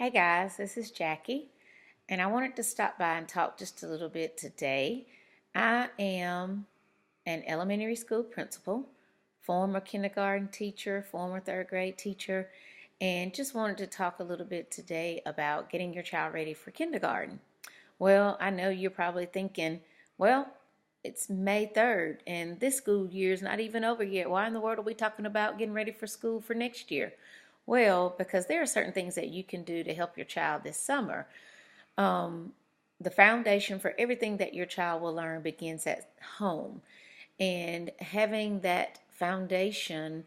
Hey guys, this is Jackie, and I wanted to stop by and talk just a little bit today. I am an elementary school principal, former kindergarten teacher, former third grade teacher, and just wanted to talk a little bit today about getting your child ready for kindergarten. Well, I know you're probably thinking, well, it's May 3rd, and this school year is not even over yet. Why in the world are we talking about getting ready for school for next year? Well, because there are certain things that you can do to help your child this summer. Um, the foundation for everything that your child will learn begins at home. And having that foundation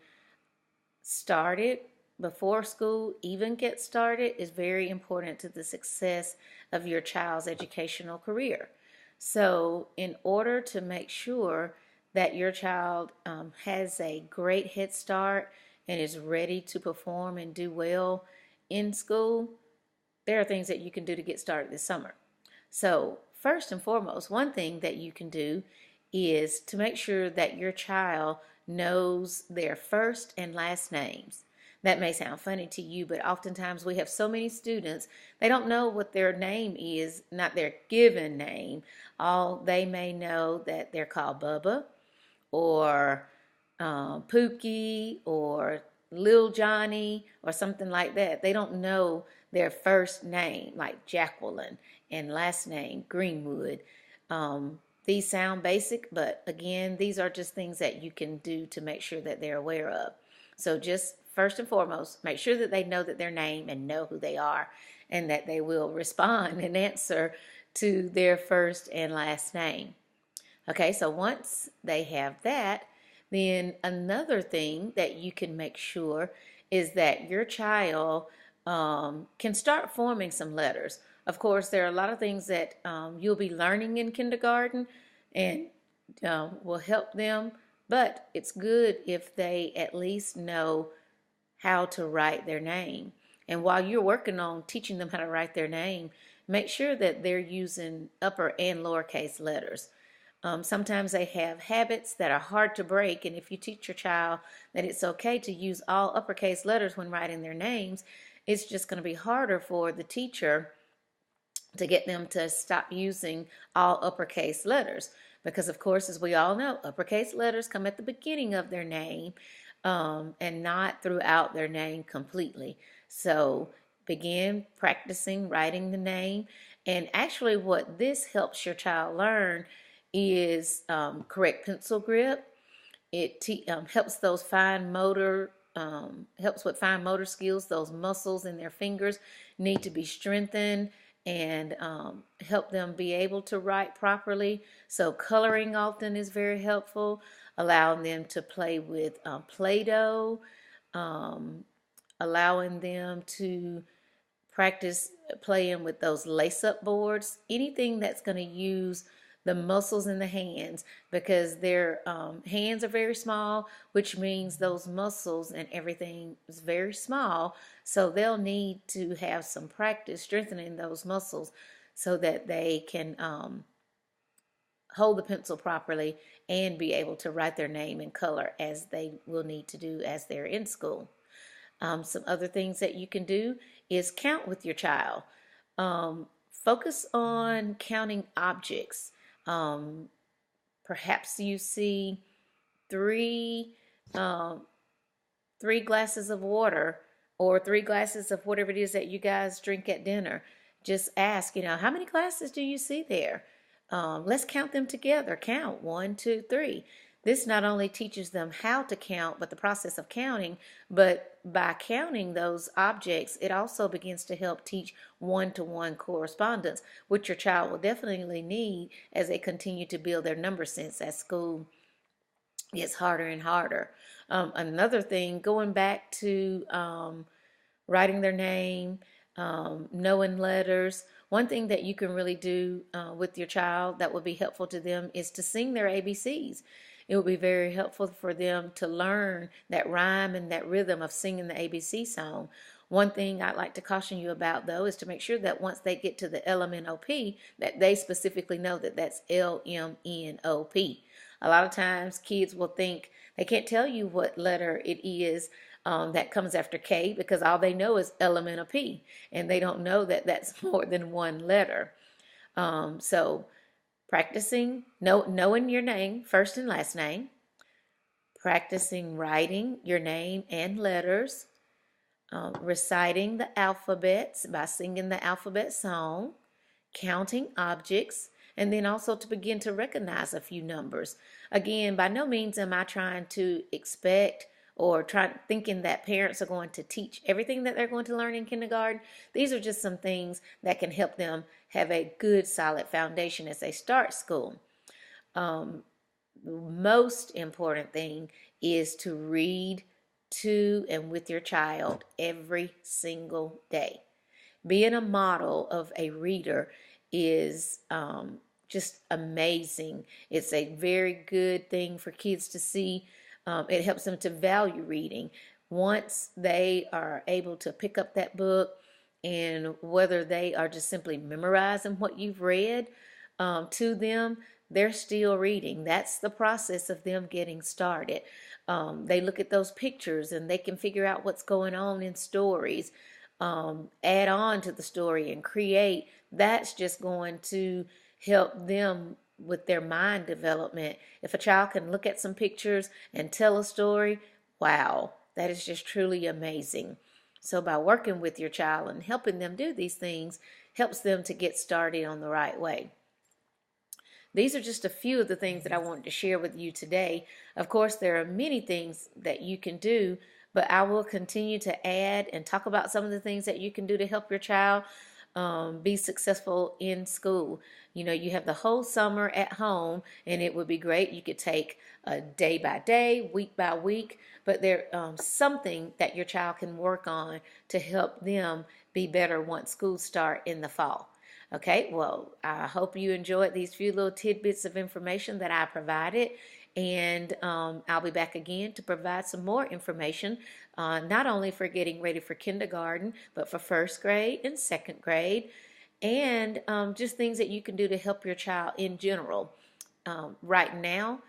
started before school even gets started is very important to the success of your child's educational career. So, in order to make sure that your child has a great head start and is ready to perform and do well in school, there are things that you can do to get started this summer. So, first and foremost, one thing that you can do is to make sure that your child knows their first and last names. That may sound funny to you, but oftentimes we have so many students, they don't know what their name is, not their given name. All they may know that they're called Bubba or Pookie or Lil Johnny or something like that. They don't know their first name, like Jacqueline, and last name Greenwood. These sound basic, but again, these are just things that you can do to make sure that they're aware of. So just first and foremost, make sure that they know that their name and know who they are and that they will respond and answer to their first and last name. Okay, so once they have that, then another thing that you can make sure is that your child can start forming some letters. Of course, there are a lot of things that you'll be learning in kindergarten and will help them, but it's good if they at least know how to write their name. And while you're working on teaching them how to write their name, make sure that they're using upper and lowercase letters. Sometimes they have habits that are hard to break, and if you teach your child that it's okay to use all uppercase letters when writing their names, it's just going to be harder for the teacher to get them to stop using all uppercase letters. Because, of course, as we all know, uppercase letters come at the beginning of their name and not throughout their name completely. So begin practicing writing the name. And actually, what this helps your child learn is correct pencil grip. It helps those helps with fine motor skills. Those muscles in their fingers need to be strengthened and help them be able to write properly. So coloring often is very helpful, allowing them to play with Play-Doh, allowing them to practice playing with those lace-up boards, anything that's going to use the muscles in the hands, because their hands are very small, which means those muscles and everything is very small. So they'll need to have some practice strengthening those muscles so that they can hold the pencil properly and be able to write their name in color as they will need to do as they're in school. Some other things that you can do is count with your child. Focus on counting objects. Perhaps you see three three glasses of water or three glasses of whatever it is that you guys drink at dinner. Just ask, how many glasses do you see there? Let's count them together. Count 1, 2, 3. This not only teaches them how to count, but the process of counting, but by counting those objects, it also begins to help teach one-to-one correspondence, which your child will definitely need as they continue to build their number sense as school gets harder and harder. Another thing, going back to writing their name, knowing letters. One thing that you can really do with your child that would be helpful to them is to sing their ABCs. It will be very helpful for them to learn that rhyme and that rhythm of singing the ABC song. One thing I'd like to caution you about, though, is to make sure that once they get to the LMNOP, that they specifically know that that's LMNOP. A lot of times kids will think they can't tell you what letter it is that comes after K, because all they know is Elemental P, and they don't know that that's more than one letter. So practicing knowing your name, first and last name, practicing writing your name and letters, reciting the alphabets by singing the alphabet song, counting objects, and then also to begin to recognize a few numbers. Again, by no means am I trying to expect or thinking that parents are going to teach everything that they're going to learn in kindergarten. These are just some things that can help them have a good, solid foundation as they start school. The most important thing is to read to and with your child every single day. Being a model of a reader is just amazing. It's a very good thing for kids to see. It helps them to value reading. Once they are able to pick up that book, and whether they are just simply memorizing what you've read to them, they're still reading. That's the process of them getting started. They look at those pictures and they can figure out what's going on in stories, add on to the story and create. That's just going to help them with their mind development. If a child can look at some pictures and tell a story, wow, that is just truly amazing. So by working with your child and helping them do these things helps them to get started on the right way. These are just a few of the things that I wanted to share with you today. Of course, there are many things that you can do, but I will continue to add and talk about some of the things that you can do to help your child be successful in school. You know, you have the whole summer at home, and it would be great. You could take day by day, week by week, but there's something that your child can work on to help them be better once schools start in the fall. Okay, well, I hope you enjoyed these few little tidbits of information that I provided, and I'll be back again to provide some more information, not only for getting ready for kindergarten, but for first grade and second grade, and just things that you can do to help your child in general. Right now,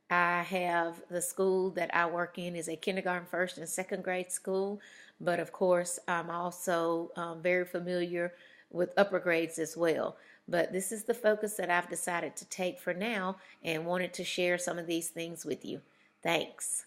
I have the school that I work in is a kindergarten, first, and second grade school, but of course, I'm also very familiar with upper grades as well. But this is the focus that I've decided to take for now and wanted to share some of these things with you. Thanks.